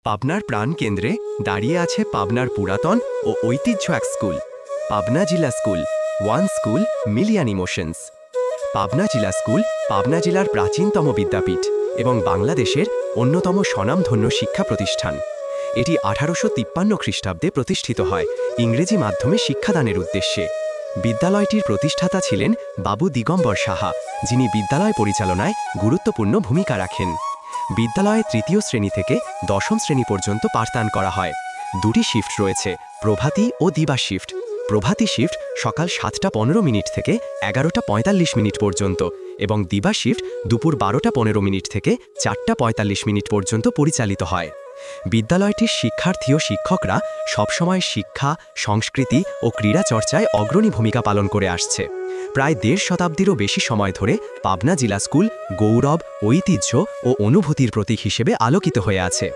পাবনার প্রাণকেন্দ্রে দাঁড়িয়ে আছে পাবনার পুরাতন ও ঐতিহ্য এক স্কুল, পাবনা জিলা school. One school million emotions. Pabna জিলা স্কুল পাবনা জেলার প্রাচীনতম বিদ্যাপীঠ এবং বাংলাদেশের অন্যতম স্বনামধন্য শিক্ষা প্রতিষ্ঠান। এটি 1853 খ্রিস্টাব্দে প্রতিষ্ঠিত হয় ইংরেজি মাধ্যমে শিক্ষাদানের উদ্দেশ্যে। বিদ্যালয়টির প্রতিষ্ঠাতা ছিলেন বাবু দিগম্বর সাহা, যিনি বিদ্যালয় পরিচালনায় গুরুত্বপূর্ণ ভূমিকা রাখেন। বিদ্যালয়ে তৃতীয় শ্রেণী থেকে দশম শ্রেণী পর্যন্ত পাঠদান করা হয়। দুটি শিফট রয়েছে, প্রভাতী ও দিবা শিফট। প্রভাতী শিফট সকাল 7টা 15 মিনিট থেকে 11টা 45 মিনিট পর্যন্ত এবং দিবা শিফট দুপুর 12টা 15 মিনিট থেকে 4টা 45 মিনিট পর্যন্ত পরিচালিত হয়। বিদ্যালয়টির শিক্ষার্থী ও শিক্ষকরা সবসময় শিক্ষা, সংস্কৃতি ও ক্রীড়া চর্চায় অগ্রণী ভূমিকা পালন করে আসছে। প্রায় 1.5 শতাব্দীরও বেশি সময় ধরে পাবনা জিলা স্কুল গৌরব, ঐতিহ্য ও অনুভূতির প্রতীক হিসেবে আলোকিত হয়ে আছে।